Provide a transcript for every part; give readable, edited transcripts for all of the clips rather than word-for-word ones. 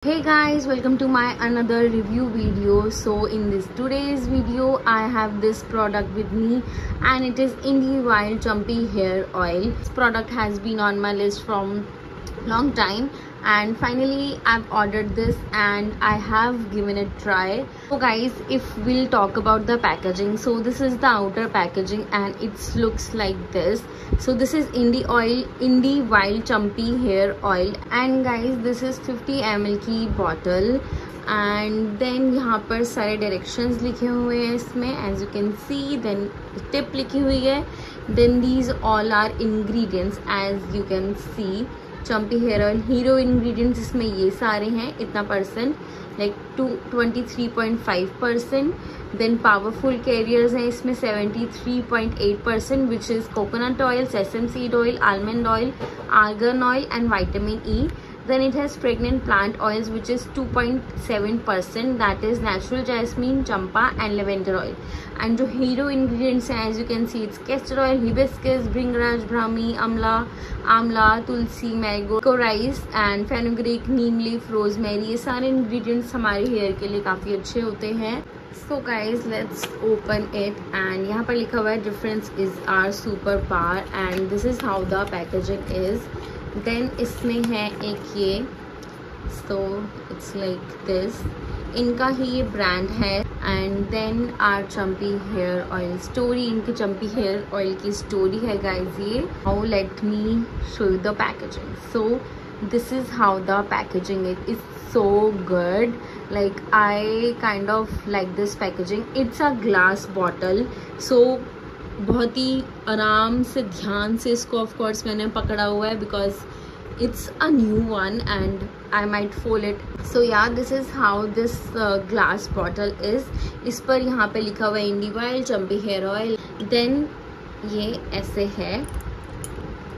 Hey guys, welcome to my another review video. So in this today's video I have this product with me and it is Indie Wild Chumpy Hair Oil. This product has been on my list from long time and finally I've ordered this and I have given it a try. So guys, if we'll talk about the packaging, so this is the outer packaging and it looks like this. So this is Indie Wild Chumpy Hair Oil and guys this is 50 ml की bottle and then यहाँ पर सारे directions लिखे हुए हैं इसमें, as you can see. Then tip लिखी हुई है. Then these all are ingredients as you can see. Champi hair oil hero ingredients इसमें ये सारे हैं, इतना percent like 23.5%. Then powerful carriers हैं इसमें 73.8%, which is coconut oil, sesame seed oil, almond oil, argan oil and vitamin E. Then it has fragrant plant oils which is 2.7%, that is natural jasmine, champa and lavender oil. And जो hero ingredients हैं as you can see, it's castor oil, hibiscus, bhringraj, brahmi, amla, tulsi, mango, rice and fenugreek, neem leaf, rosemary. ये सारे ingredients हमारे hair के लिए काफ़ी अच्छे होते हैं. So guys, let's open it and यहाँ पर लिखा हुआ है difference is our super power and this is how the packaging is. Then इसमें है एक ये, सो इट्स लाइक दिस, इनका ही ये ब्रांड है. And then our Champi hair oil story, इनकी चम्पी हेयर ऑयल की स्टोरी है गाइज ये. How let me show you the packaging. So this is how the packaging is so good. Like I kind of like this packaging. It's a glass bottle, so बहुत ही आराम से ध्यान से इसको of course मैंने पकड़ा हुआ है because it's a new one and I might fold it. So yeah this is how this glass bottle is. इस पर यहाँ पे लिखा हुआ है Indie Wild Champi hair oil. Then ये ऐसे है,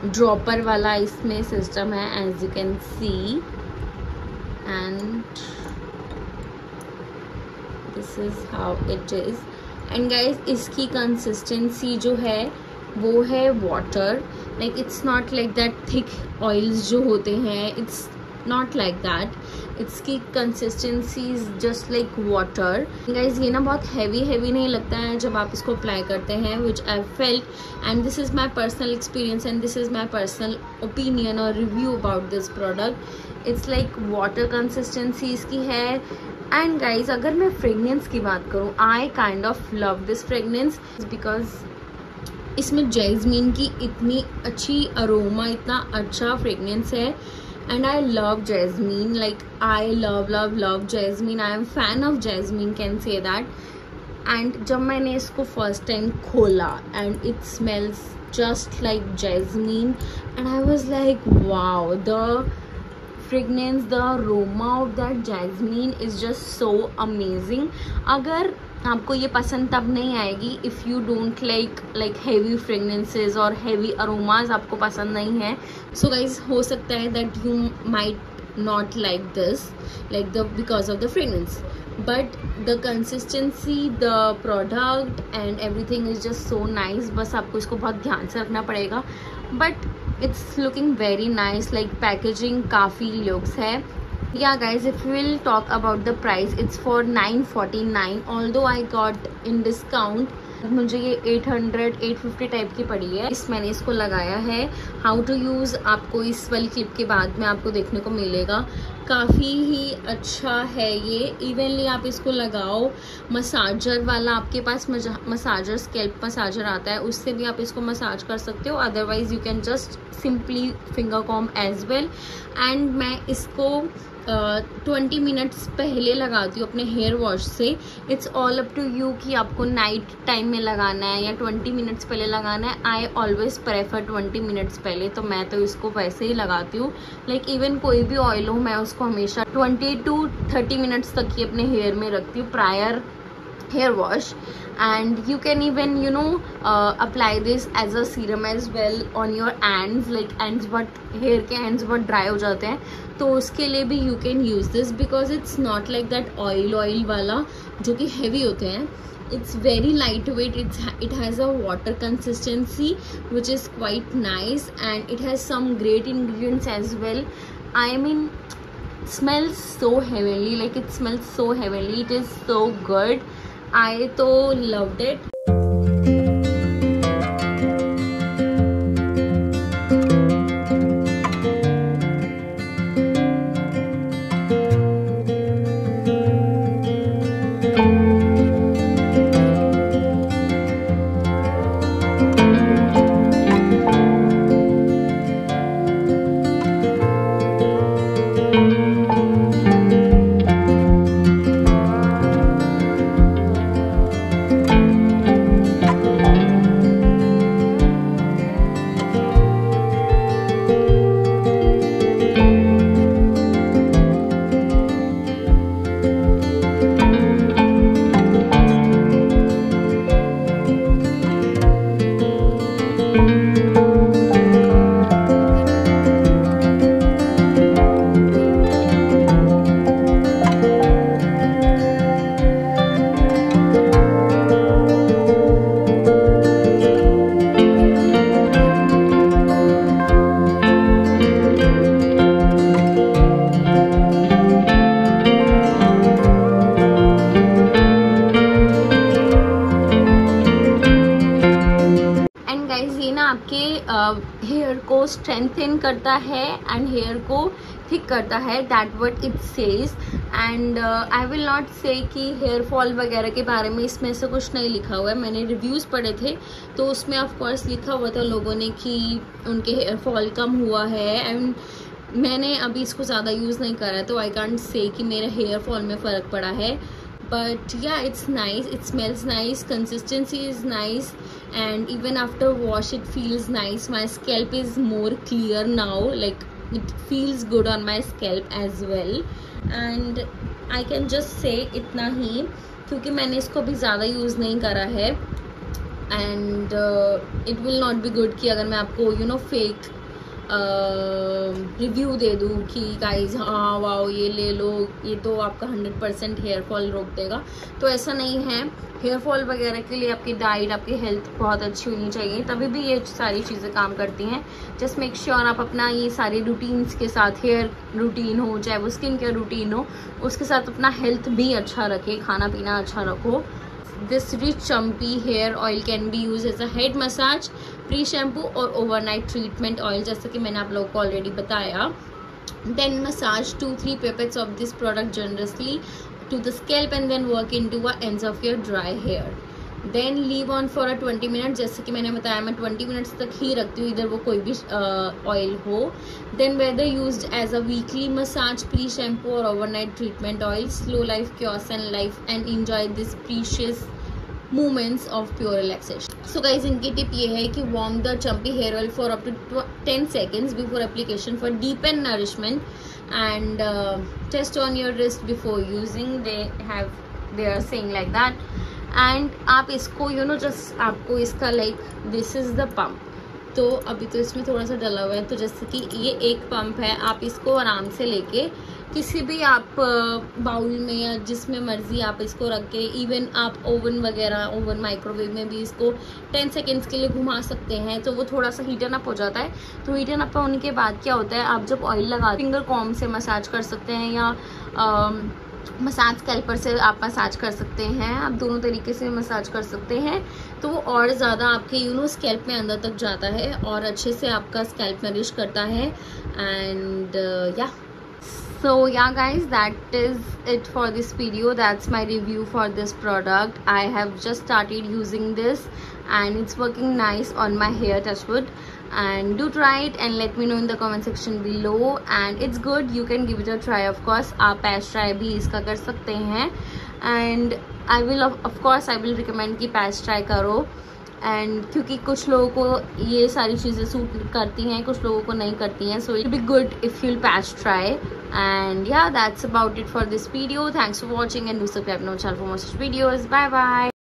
ड्रॉपर वाला इसमें सिस्टम है as you can see and this is how it is. And guys इसकी कंसिस्टेंसी जो है वो है water. Like it's not like that thick oils जो होते हैं, इट्स नॉट लाइक दैट. इसकी consistency is just like water. Guys ये ना बहुत हैवी नहीं लगता है जब आप इसको अप्लाई करते हैं, which I felt and this is my personal experience and this is my personal opinion और review about this product. It's like water consistency इसकी है. एंड गाइज अगर मैं फ्रेगनेंस की बात करूँ, I kind of love this fragrance because इसमें jasmine की इतनी अच्छी अरोमा, इतना अच्छा फ्रेगनेंस है. And I love jasmine, like I love jasmine. I am fan of jasmine, can say that. And जब मैंने इसको फर्स्ट टाइम खोला and it smells just like jasmine and I was like wow, the fragrance, the aroma of that jasmine is just so amazing. अगर आपको ये पसंद तब नहीं आएगी if you don't like heavy fragrances और हैवी अरोमाज आपको पसंद नहीं है. सो गाइज हो सकता है that you might not like this like the because of the fragrance, but the consistency, the product and everything is just so nice. बस आपको इसको बहुत ध्यान से रखना पड़ेगा, but it's looking very nice. like packaging काफ़ी looks है. yeah guys, if we will talk about the price, it's for 949. although I got in discount, मुझे ये 850 टाइप की पड़ी है. मैंने इसको लगाया है. हाउ टू यूज़ आपको इस वाली क्लिप के बाद में आपको देखने को मिलेगा. काफ़ी ही अच्छा है ये. इवनली आप इसको लगाओ. मसाजर वाला आपके पास मसाजर, स्कैल्प मसाजर आता है, उससे भी आप इसको मसाज कर सकते हो. Otherwise you can just simply finger comb as well. And मैं इसको 20 मिनट्स पहले लगाती हूँ अपने हेयर वॉश से. It's all up to you कि आपको नाइट टाइम में लगाना है या 20 मिनट्स पहले लगाना है. आई ऑलवेज प्रेफर 20 मिनट्स पहले, तो मैं तो इसको वैसे ही लगाती हूँ. लाइक इवन कोई भी ऑयल हो, मैं उसको हमेशा 20 to 30 मिनट्स तक ही अपने हेयर में रखती हूँ prior hair wash. and you can even apply this as a serum as well on your hands. like hands बहुत hair के hands बहुत dry हो जाते हैं, तो उसके लिए भी you can use this because it's not like that oil वाला जो कि heavy होते हैं. it's very lightweight. It has a water consistency which is quite nice and it has some great ingredients as well. I mean smells so heavenly, like it smells so heavenly. It is so good. I so loved it. आपके hair को strengthen करता है and hair को thick करता है, that what it says. And I will not से कि hair fall वगैरह के बारे में इसमें से कुछ नहीं लिखा हुआ है. मैंने रिव्यूज़ पढ़े थे तो उसमें ऑफ कोर्स लिखा हुआ था लोगों ने कि उनके हेयर फॉल कम हुआ है. एंड मैंने अभी इसको ज़्यादा यूज़ नहीं करा है तो आई कांट से कि मेरे हेयर फॉल में फ़र्क पड़ा है. But yeah, it's nice, it smells nice, consistency is nice, and even after wash it feels nice. My scalp is more clear now, like it feels good on my scalp as well. And I can just say इतना ही, क्योंकि मैंने इसको अभी ज़्यादा use नहीं करा है. And it will not be good कि अगर मैं आपको फेक रिव्यू दे दूँ कि गाइज हाँ वाओ ये ले लो, ये तो आपका 100% हेयर फॉल रोक देगा. तो ऐसा नहीं है. हेयर फॉल वगैरह के लिए आपकी डाइट, आपकी हेल्थ बहुत अच्छी होनी चाहिए, तभी भी ये सारी चीज़ें काम करती हैं. जस्ट मेक श्योर आप अपना ये सारे रूटीन्स के साथ, हेयर रूटीन हो चाहे वो स्किन केयर रूटीन हो, उसके साथ अपना हेल्थ भी अच्छा रखें, खाना पीना अच्छा रखो. This rich chumpy hair oil can be used as a head massage, pre-shampoo और overnight treatment oil, जैसा कि मैंने आप लोगों को ऑलरेडी बताया. Then massage 2-3 pipettes of this product generously to the scalp and then work into the ends of your dry hair. Then leave on for a 20 minutes. जैसे कि मैंने बताया मैं 20 मिनट्स तक ही रखती हूँ, इधर वो कोई भी ऑयल हो. Then whether used as a weekly massage, pre-shampoo or overnight treatment oil, slow life cures and life and enjoy this precious moments of pure relaxation. So guys, इनकी टिप ये है कि warm the chumpy hair oil for up to 10 seconds before application for deepen nourishment, and test on your wrist before using. They are saying like that. And आप इसको just आपको इसका like this is the pump. तो अभी तो इसमें थोड़ा सा डला हुआ है, तो जैसे कि ये एक पंप है, आप इसको आराम से लेके किसी भी आप बाउल में या जिसमें मर्जी आप इसको रख के, इवन आप ओवन वगैरह, ओवन माइक्रोवेव में भी इसको 10 सेकेंड्स के लिए घुमा सकते हैं. तो वो थोड़ा सा हीटन अप हो जाता है. तो हीटन अप होने के बाद क्या होता है, आप जब ऑयल लगा फिंगर कॉम से मसाज कर सकते हैं या मसाज कैल्पर से आप मसाज कर सकते हैं. आप दोनों तरीके से मसाज कर सकते हैं. तो वो और ज़्यादा आपके स्कैल्प में अंदर तक जाता है और अच्छे से आपका स्कैल्प नरिश करता है. एंड या so yeah guys, that is it for this video. That's my review for this product. I have just started using this and it's working nice on my hair, touch wood. And do try it and let me know in the comment section below. And it's good, you can give it a try. Of course आप patch try भी इसका कर सकते हैं. And I will of course I will recommend कि patch try करो. And क्योंकि कुछ लोगों को ये सारी चीज़ें सूट करती हैं, कुछ लोगों को नहीं करती हैं. So it be good if you'll patch try. And yeah that's about it for this video. Thanks for watching and do subscribe my channel for more such videos. Bye bye.